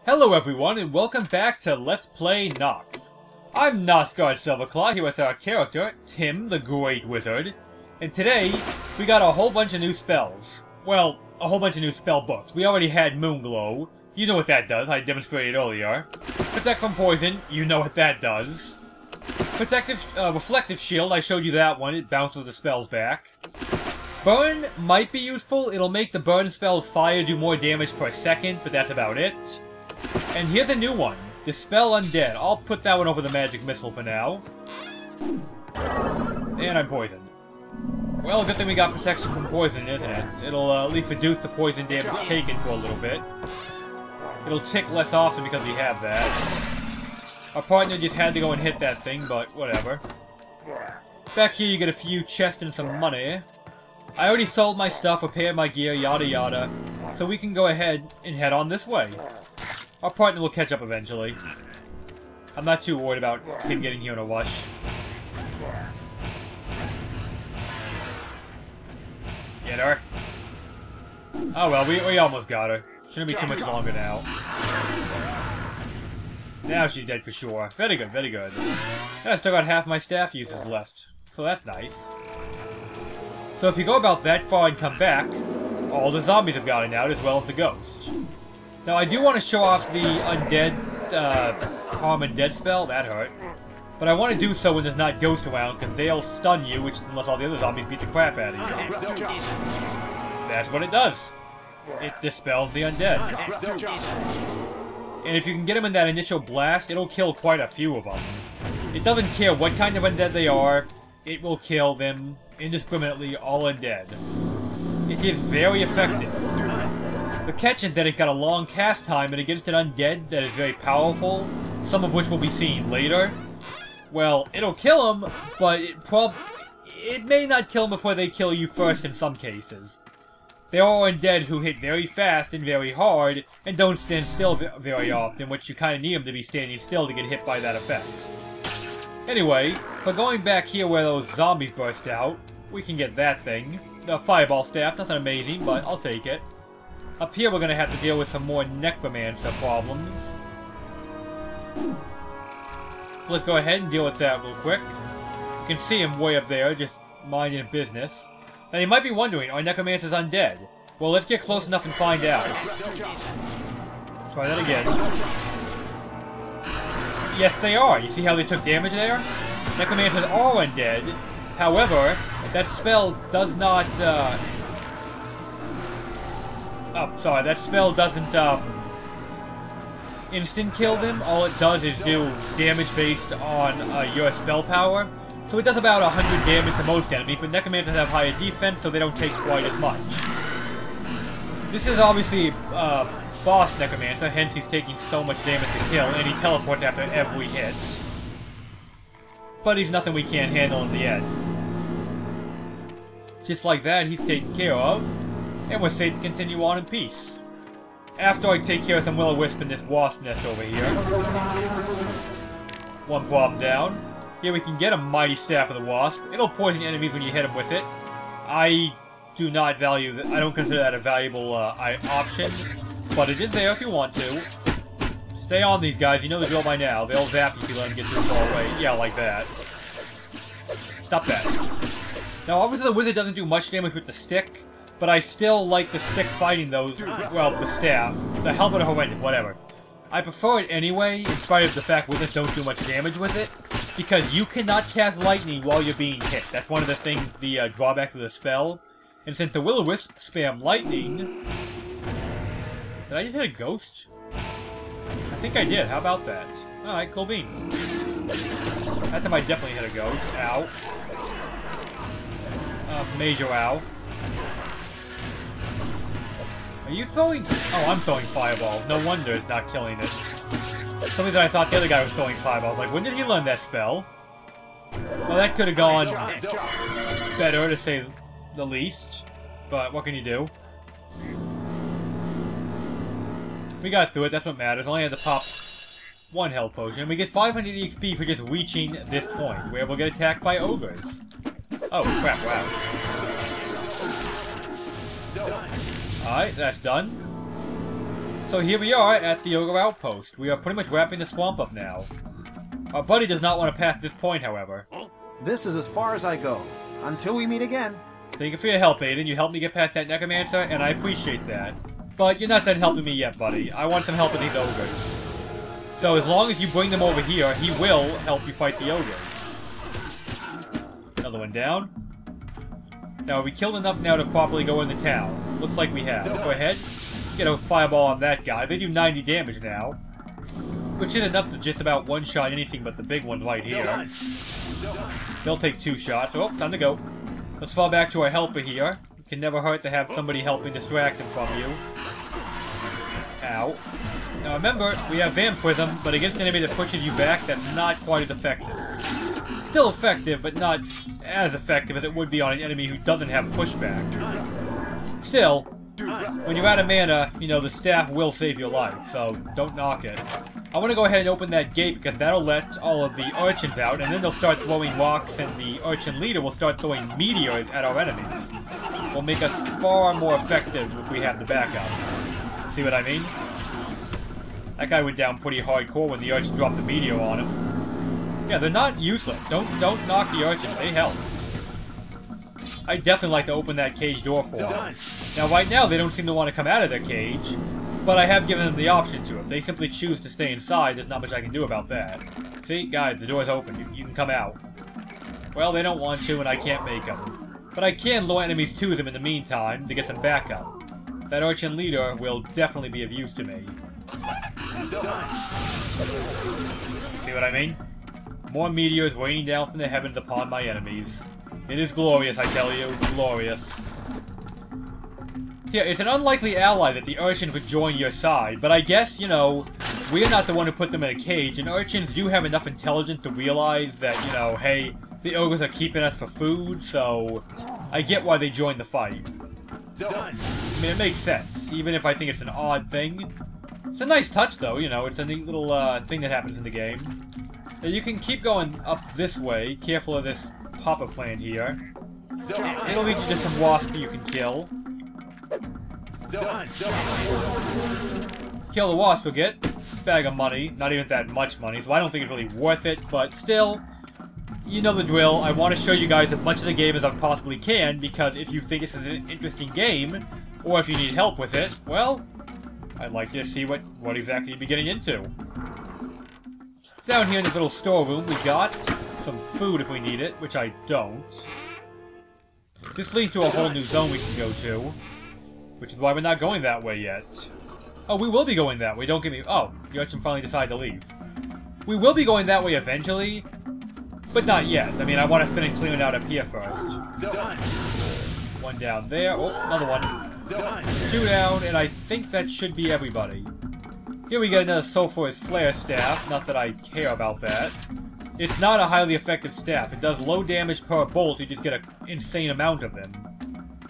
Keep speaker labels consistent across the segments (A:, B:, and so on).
A: Hello everyone, and welcome back to Let's Play Nox. I'm Nosgard Silverclaw, here with our character, Tim the Great Wizard. And today, we got a whole bunch of new spells. Well, a whole bunch of new spell books. We already had Moonglow. You know what that does, I demonstrated earlier. Protect from Poison, you know what that does. Reflective Shield, I showed you that one, it bounces the spells back. Burn might be useful, it'll make the burn spell's fire do more damage per second, but that's about it. And here's a new one, Dispel Undead. I'll put that one over the magic missile for now. And I'm poisoned. Well, good thing we got protection from poison, isn't it? It'll at least reduce the poison damage taken for a little bit. It'll tick less often because we have that. Our partner just had to go and hit that thing, but whatever. Back here you get a few chests and some money. I already sold my stuff, repaired my gear, yada yada. So we can go ahead and head on this way. Our partner will catch up eventually. I'm not too worried about him getting here in a rush. Get her. Oh well, we almost got her. Shouldn't be too much longer now. Now she's dead for sure. Very good, very good. And I still got half my staff uses left. So that's nice. So if you go about that far and come back, all the zombies have gotten out as well as the ghost. Now I do want to show off the Undead, Harm Undead spell. That hurt. But I want to do so when there's not ghosts around, because they'll stun you, unless all the other zombies beat the crap out of you. That's what it does. It dispels the undead. And if you can get them in that initial blast, it'll kill quite a few of them. It doesn't care what kind of undead they are, it will kill them indiscriminately, all undead. It is very effective. The catch is that it got a long cast time, and against an undead that is very powerful, some of which will be seen later, well, it'll kill them, but it may not kill them before they kill you first in some cases. There are undead who hit very fast and very hard, and don't stand still very often, which you kind of need them to be standing still to get hit by that effect. Anyway, for going back here where those zombies burst out, we can get that thing. The fireball staff, nothing amazing, but I'll take it. Up here we're going to have to deal with some more necromancer problems. Let's go ahead and deal with that real quick. You can see him way up there, just minding business. Now you might be wondering, are necromancers undead? Well, let's get close enough and find out. Try that again. Yes, they are. You see how they took damage there? Necromancers are undead. However, that spell does not, that spell doesn't, instant kill them. All it does is do damage based on, your spell power. So it does about 100 damage to most enemies, but necromancers have higher defense, so they don't take quite as much. This is obviously, boss necromancer, hence he's taking so much damage to kill, and he teleports after every hit. But he's nothing we can't handle in the end. Just like that, he's taken care of, and we're safe to continue on in peace. After I take care of some will-o-wisp in this wasp nest over here. One problem down. Here we can get a mighty staff of the wasp. It'll poison enemies when you hit them with it. I do not value that. I don't consider that a valuable option, but it is there if you want to. Stay on these guys. You know the drill by now. They'll zap you if you let them get too far away. Yeah, like that. Stop that. Now, obviously the wizard doesn't do much damage with the stick, but I still like the stick fighting those. Well, the staff, the helmet, or horrendous, whatever. I prefer it anyway, in spite of the fact wizards don't do much damage with it, because you cannot cast lightning while you're being hit. That's one of the things, the drawbacks of the spell. And since the will-o-wisp spam lightning... Did I just hit a ghost? I think I did. How about that? Alright, cool beans. That time I definitely hit a ghost. Ow. Major ow. Are you throwing... Oh, I'm throwing fireballs. No wonder it's not killing it. Something that I thought the other guy was throwing fireballs. Like, when did he learn that spell? Well, that could have gone better, to say the least. But what can you do? We got through it, that's what matters. Only had to pop one health potion. And we get 500 XP for just reaching this point, where we'll get attacked by ogres. Oh, crap, wow. Alright, that's done. So here we are at the Ogre Outpost. We are pretty much wrapping the swamp up now. Our buddy does not want to pass this point, however.
B: This is as far as I go. Until we meet again.
A: Thank you for your help, Aiden. You helped me get past that necromancer, and I appreciate that. But you're not done helping me yet, buddy. I want some help with these ogres. So as long as you bring them over here, he will help you fight the ogres. Another one down. Now, we killed enough now to properly go into town. Looks like we have. Go ahead. Get a fireball on that guy. They do 90 damage now. Which is enough to just about one-shot anything but the big one right here. They'll take 2 shots. Oh, time to go. Let's fall back to our helper here. It can never hurt to have somebody helping distract him from you. Ow. Now remember, we have Vampirism, but against an enemy that pushes you back, that's not quite as effective. Still effective, but not as effective as it would be on an enemy who doesn't have pushback. Still, when you're out of mana, you know, the staff will save your life, so don't knock it. I want to go ahead and open that gate because that'll let all of the archins out, and then they'll start throwing rocks, and the archin leader will start throwing meteors at our enemies. Will make us far more effective if we have the backup. See what I mean? That guy went down pretty hardcore when the archins dropped the meteor on him. Yeah, they're not useless. Don't knock the archins. They help. I'd definitely like to open that cage door for them. Now, right now, they don't seem to want to come out of their cage. But I have given them the option to. If they simply choose to stay inside, there's not much I can do about that. See? Guys, the door's open. You can come out. Well, they don't want to, and I can't make them. But I can lure enemies to them in the meantime to get some backup. That archin leader will definitely be of use to me. See what I mean? More meteors raining down from the heavens upon my enemies. It is glorious, I tell you. Glorious. Yeah, it's an unlikely ally that the urchins would join your side, but I guess, you know, we're not the one who put them in a cage, and urchins do have enough intelligence to realize that, you know, hey, the ogres are keeping us for food, so I get why they joined the fight. I mean, it makes sense, even if I think it's an odd thing. It's a nice touch, though, you know, it's a neat little thing that happens in the game. Now, you can keep going up this way, careful of this popper plant here. It'll lead you to some wasps you can kill. Kill the wasp, we'll get a bag of money. Not even that much money, so I don't think it's really worth it, but still, you know the drill. I want to show you guys as much of the game as I possibly can, because if you think this is an interesting game, or if you need help with it, well, I'd like you to see what exactly you'd be getting into. Down here in this little storeroom, we got some food if we need it, which I don't. This leads to a whole new zone we can go to. Which is why we're not going that way yet. Oh, we will be going that way, don't get me... Oh, the urchin finally decided to leave. We will be going that way eventually, but not yet. I mean, I want to finish clearing out up here first. One down there. Oh, another one. 2 down, and I think that should be everybody. Here we get another Sulphurous Flare Staff. Not that I care about that. It's not a highly effective staff. It does low damage per bolt, you just get an insane amount of them.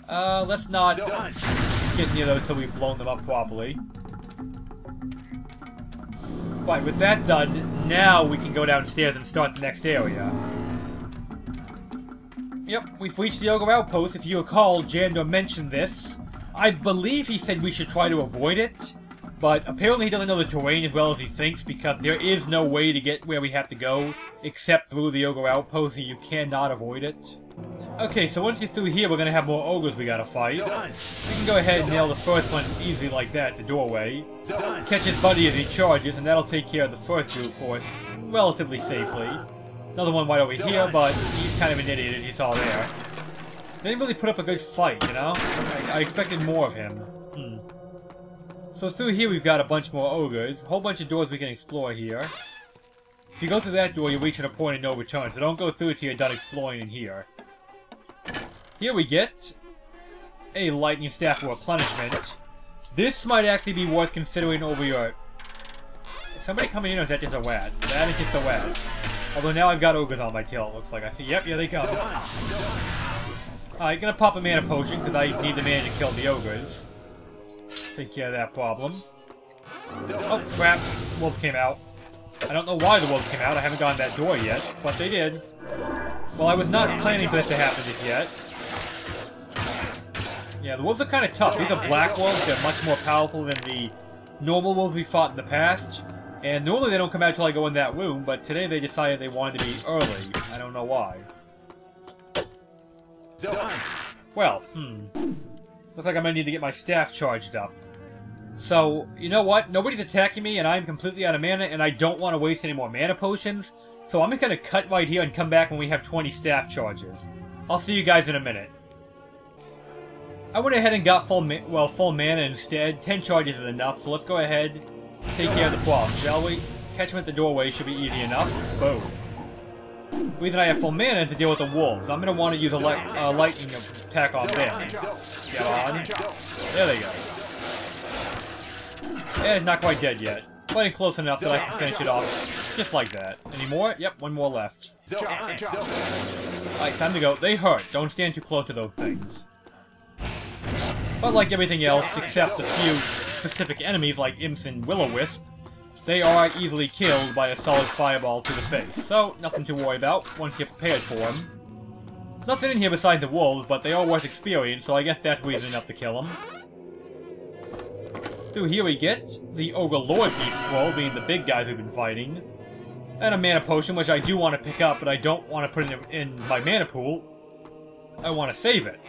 A: Let's not get near those until we've blown them up properly. Right, with that done, now we can go downstairs and start the next area. Yep, we've reached the Ogre Outpost. If you recall, Jandor mentioned this. I believe he said we should try to avoid it, but apparently he doesn't know the terrain as well as he thinks, because there is no way to get where we have to go except through the Ogre Outpost, and you cannot avoid it. Okay, so once you're through here, we're gonna have more ogres we gotta fight. We can go ahead and nail the first one easily like that, the doorway. Catch his buddy as he charges, and that'll take care of the first group for us relatively safely. Another one right over here, but he's kind of an idiot as you saw there. They didn't really put up a good fight, you know? I expected more of him. So through here we've got a bunch more ogres, a whole bunch of doors we can explore here. If you go through that door, you'll reach a point of no return, so don't go through it till you're done exploring in here. Here we get a lightning staff for replenishment. This might actually be worth considering over your... Is somebody coming in, or is that just a rat? That is just a rat. Although now I've got ogres on my tail, it looks like. I see, yep, here they come. Alright, gonna pop a mana potion, because I need the mana to kill the ogres. Take care of that problem. Oh, crap. Wolves came out. I don't know why the wolves came out, I haven't gotten that door yet, but they did. Well, I was not planning for that to happen just yet. Yeah, the wolves are kind of tough. These are black wolves, they're much more powerful than the normal wolves we fought in the past. And normally they don't come out till I go in that room, but today they decided they wanted to be early. I don't know why. Well, looks like I'm gonna need to get my staff charged up. So, you know what? Nobody's attacking me, and I'm completely out of mana, and I don't want to waste any more mana potions. So I'm just gonna cut right here and come back when we have 20 staff charges. I'll see you guys in a minute. I went ahead and got full mana instead. 10 charges is enough, so let's go ahead, take care of the problem, shall we? Catch him at the doorway should be easy enough. Boom. The reason I have full mana is to deal with the wolves. I'm gonna want to use a lightning attack on them. Get on. There they go. Yeah, it's not quite dead yet. But it's close enough that I can finish it off just like that. Any more? Yep, one more left. Alright, time to go. They hurt. Don't stand too close to those things. But like everything else, except a few specific enemies like imps and will-o-wisp, they are easily killed by a solid fireball to the face. So, nothing to worry about once you're prepared for them. Nothing in here besides the wolves, but they are worth experience, so I guess that's reason enough to kill them. Through here we get the Ogre Lord Beast Scroll, being the big guys we've been fighting. And a mana potion, which I do want to pick up, but I don't want to put it in my mana pool. I want to save it.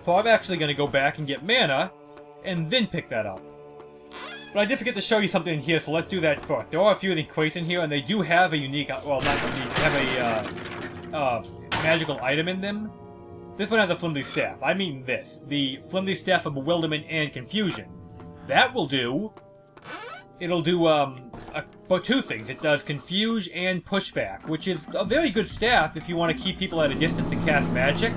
A: So I'm actually going to go back and get mana, and then pick that up. But I did forget to show you something in here, so let's do that first. There are a few of the crates in here, and they do have a unique, well, not unique, have a magical item in them. This one has a flimsy staff. I mean this. The flimsy staff of bewilderment and confusion. That will do. It'll do, well, two things. It does confuse and pushback, which is a very good staff if you want to keep people at a distance to cast magic.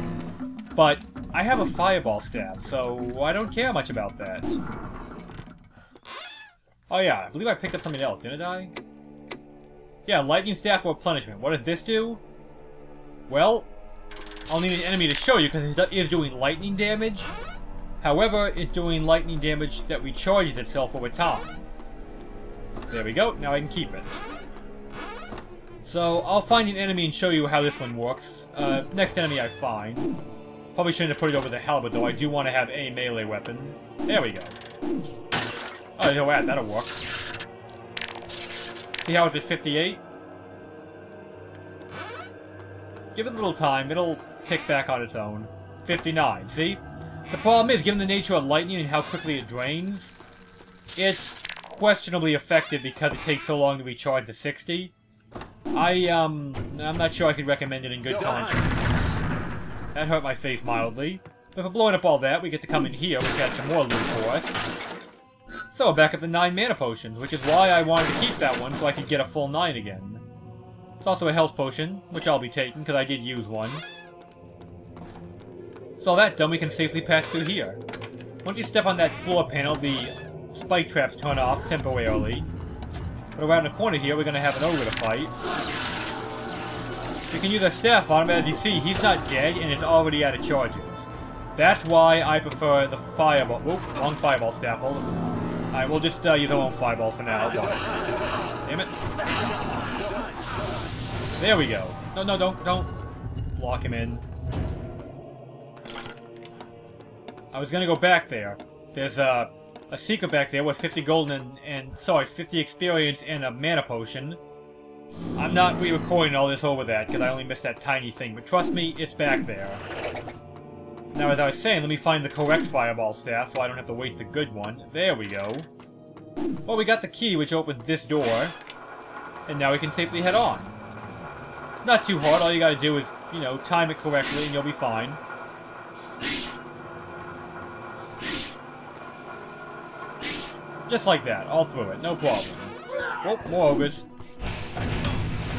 A: But I have a fireball staff, so I don't care much about that. Oh yeah, I believe I picked up something else, didn't I? Yeah, lightning staff for replenishment. What does this do? Well, I'll need an enemy to show you because it is doing lightning damage. However, it's doing lightning damage that recharges itself over time. There we go, now I can keep it. So, I'll find an enemy and show you how this one works. Next enemy I find. Probably shouldn't have put it over the halberd though, I do want to have a melee weapon. There we go. Oh, no, that'll work. See how it's at 58? Give it a little time, it'll kick back on its own. 59, see? The problem is, given the nature of lightning and how quickly it drains, it's questionably effective because it takes so long to recharge to 60. I'm not sure I could recommend it in good conscience. That hurt my face mildly. But for blowing up all that, we get to come in here, which has some more loot for us. So, back at the 9 mana potions, which is why I wanted to keep that one so I could get a full 9 again. It's also a health potion, which I'll be taking, because I did use one. So that done, we can safely pass through here. Once you step on that floor panel, the spike traps turn off temporarily. But around the corner here, we're going to have an ogre to fight. You can use a staff on him, as you see, he's not dead, and it's already out of charges. That's why I prefer the fireball. Whoop, wrong fireball staff. Hold it. Alright, we'll just use our own fireball for now. Damn it. There we go. No, don't lock him in. I was gonna go back there. There's a secret back there with 50 gold and 50 experience and a mana potion. I'm not re-recording all this over that, because I only missed that tiny thing, but trust me, it's back there. Now, as I was saying, let me find the correct fireball staff, so I don't have to waste the good one. There we go. Well, we got the key, which opens this door, and now we can safely head on. It's not too hard, all you gotta do is, you know, time it correctly, and you'll be fine. Just like that, all through it, no problem. Oh, more ogres.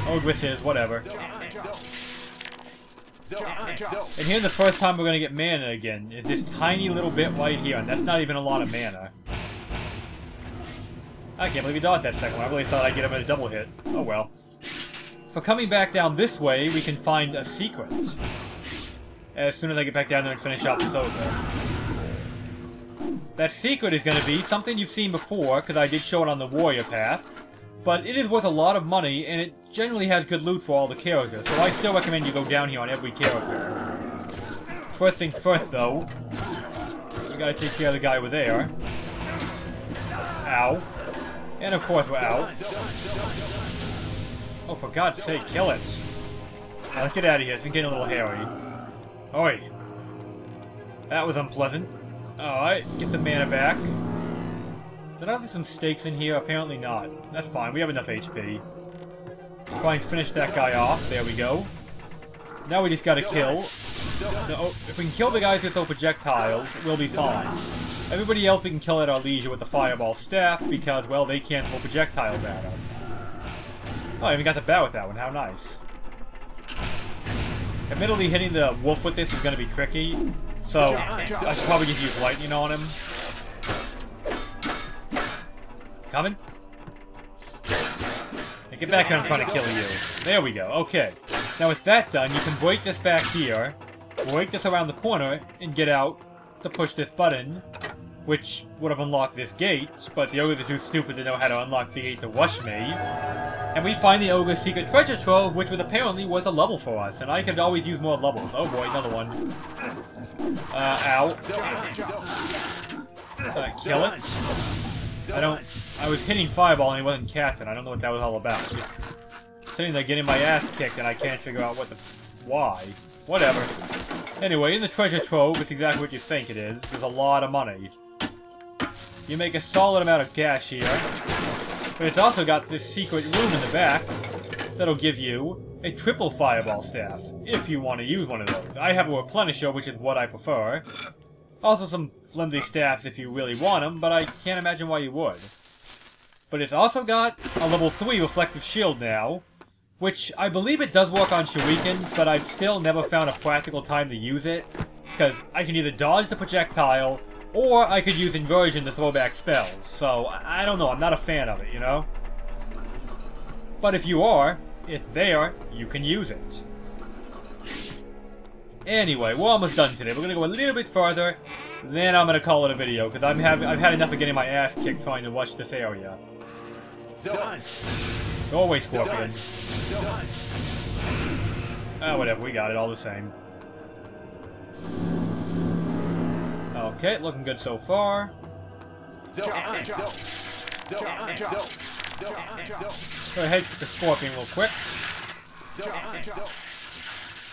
A: Ogresses, whatever. And here's the first time we're gonna get mana again. It's this tiny little bit right here, and that's not even a lot of mana. I can't believe he dodged that second one. I really thought I'd get him at a double hit. Oh well. For coming back down this way, we can find a secret. As soon as I get back down there and finish off this ogre. That secret is going to be something you've seen before, because I did show it on the warrior path. But it is worth a lot of money, and it generally has good loot for all the characters, so I still recommend you go down here on every character. First thing first, though, you gotta take care of the guy over there. Ow. And of course we're out. Oh, for God's sake, kill it. Now, let's get out of here. It's getting a little hairy. Oi. That was unpleasant. Alright, get the mana back. Did I have some stakes in here? Apparently not. That's fine, we have enough HP. Try and finish that guy off. There we go. Now we just gotta kill. If we can kill the guys with those projectiles, we'll be fine. Everybody else we can kill at our leisure with the fireball staff because, well, they can't throw projectiles at us. Oh, I even got the bat with that one. How nice. Admittedly, hitting the wolf with this is going to be tricky, so I should probably just use lightning on him. Coming? Now get back here, I'm trying to kill you. There we go, okay. Now with that done, you can break this back here, break this around the corner, and get out to push this button, which would have unlocked this gate, but the ogres are too stupid to know how to unlock the gate to rush me. And we find the ogre's secret treasure trove, which was apparently was a level for us, and I could always use more levels. Oh boy, another one. Ow. Kill it. I was hitting fireball and he wasn't casting. I don't know what that was all about. Just sitting there getting my ass kicked and I can't figure out why. Whatever. Anyway, in the treasure trove, it's exactly what you think it is. There's a lot of money. You make a solid amount of cash here. But it's also got this secret room in the back that'll give you a triple fireball staff, if you want to use one of those. I have a replenisher, which is what I prefer. Also some flimsy staffs if you really want them, but I can't imagine why you would. But it's also got a level 3 reflective shield now, which I believe it does work on shurikens, but I've still never found a practical time to use it, because I can either dodge the projectile, or I could use inversion to throw back spells, so I don't know, I'm not a fan of it, you know? But if you are, it's there, you can use it. Anyway, we're almost done today. We're gonna go a little bit further, then I'm gonna call it a video, because I've had enough of getting my ass kicked trying to rush this area.
C: Done.
A: Go away, Scorpion.
C: Done.
A: Ah, whatever, we got it all the same. Okay, looking good so far. Go ahead, hit the Scorpion real quick.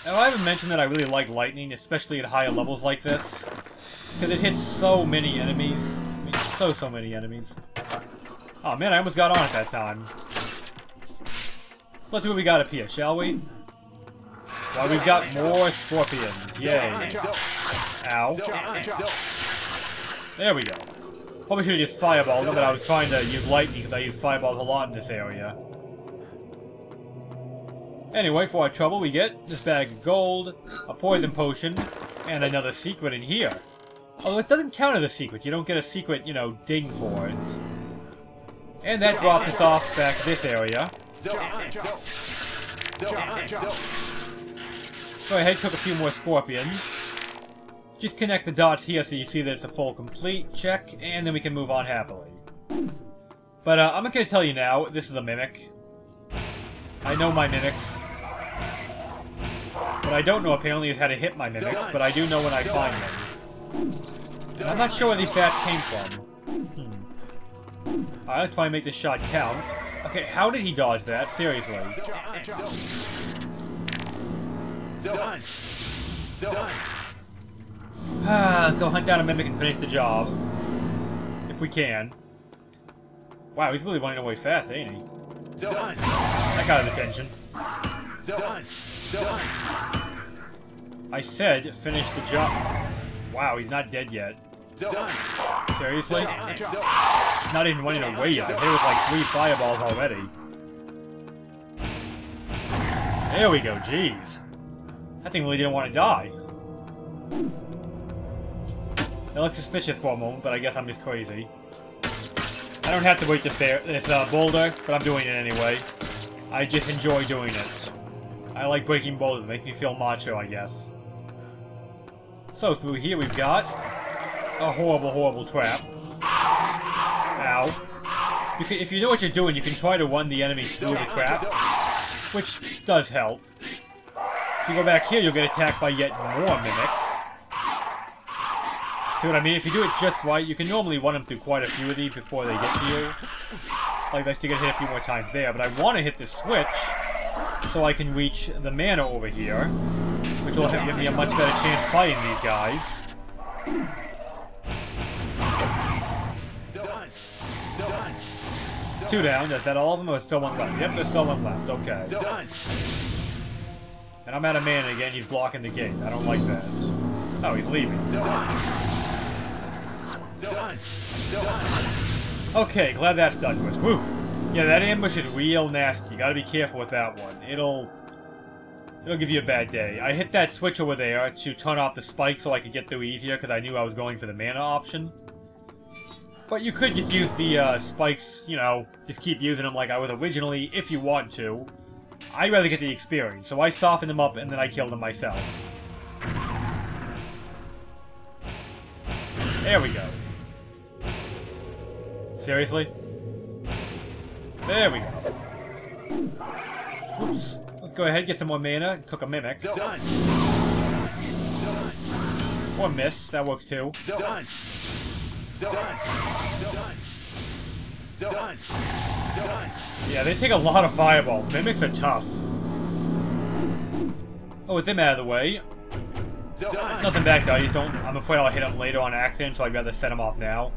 A: Now, I haven't mentioned that I really like lightning, especially at higher levels like this, because it hits so many enemies. I mean, so many enemies. Oh man, I almost got on at that time. Let's see what we got up here, shall we? Well, we've got more Scorpions. Yay. Ow. There we go. Probably should have used Fireball, but I was trying to use Lightning because I use Fireballs a lot in this area. Anyway, for our trouble, we get this bag of gold, a poison potion, and another secret in here. Although it doesn't count as a secret. You don't get a secret, you know, ding for it. And that drops us off back this area. Go ahead, cook a few more Scorpions. Just connect the dots here so you see that it's a full complete check, and then we can move on happily. But I'm not going to tell you now, this is a mimic. I know my mimics. What I don't know apparently is how to hit my mimics, but I do know when I find them. And I'm not sure where these bats came from. Alright, let's try and make this shot count. Okay, how did he dodge that? Seriously.
C: Done.
A: Go hunt down a mimic and finish the job. If we can. Wow, he's really running away fast, ain't he?
C: Done.
A: That got his attention.
C: Done.
A: I said finish the job. Wow, he's not dead yet.
C: Done.
A: Seriously? He's not even running away yet. I've hit with like 3 fireballs already. There we go, jeez. That thing really didn't want to die. It looks suspicious for a moment, but I guess I'm just crazy. I don't have to break this boulder, but I'm doing it anyway. I just enjoy doing it. I like breaking boulders. It makes me feel macho, I guess. So through here we've got a horrible trap. Ow. If you know what you're doing, you can try to run the enemy through the trap, which does help. If you go back here, you'll get attacked by yet more mimics. See what I mean? If you do it just right, you can normally run them through quite a few of these before they get to you. I'd like to get hit a few more times there, but I want to hit this switch so I can reach the mana over here, which will give me a much better chance fighting these guys.
C: Done.
A: 2 down. Is that all of them, or still 1 left? Yep, there's still 1 left. Okay.
C: Done.
A: And I'm out of mana again. He's blocking the gate. I don't like that. Oh, he's leaving.
C: Done.
A: Okay, glad that's done with. Woo! Yeah, that ambush is real nasty. You gotta be careful with that one. It'll give you a bad day. I hit that switch over there to turn off the spike so I could get through easier, because I knew I was going for the mana option. But you could just use the spikes, you know, just keep using them like I was originally, if you want to. I'd rather get the experience, so I softened them up and then I killed them myself. There we go. Seriously? There we go. Oops. Let's go ahead, get some more mana, and cook a mimic.
C: Done.
A: Or miss, that works too.
C: Done.
A: Yeah, they take a lot of fireball. Mimics are tough. Oh, with them out of the way. Nothing back there, I just don't... I'm afraid I'll hit them later on accident, so I'd rather set them off now.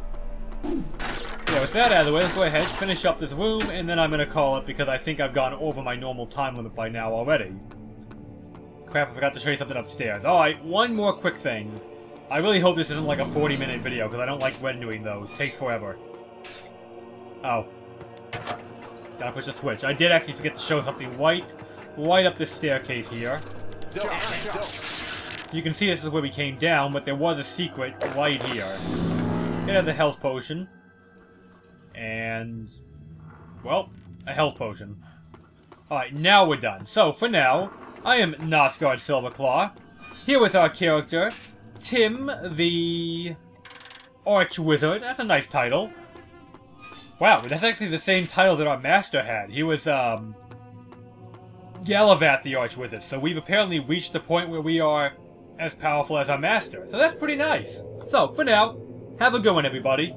A: Yeah, with that out of the way, let's go ahead, finish up this room, and then I'm gonna call it because I think I've gone over my normal time limit by now already. Crap, I forgot to show you something upstairs. Alright, one more quick thing. I really hope this isn't like a 40-minute video, because I don't like rendering those. It takes forever. Oh. Gotta push the switch. I did actually forget to show something right up this staircase here. You can see this is where we came down, but there was a secret right here. It has a health potion. And... well, a health potion. Alright, now we're done. So, for now, I am Nosgard Silverclaw, here with our character, Tim, the Archwizard. That's a nice title. Wow, that's actually the same title that our master had. He was, Gallivath the Archwizard. So we've apparently reached the point where we are as powerful as our master. So that's pretty nice. So, for now, have a good one, everybody.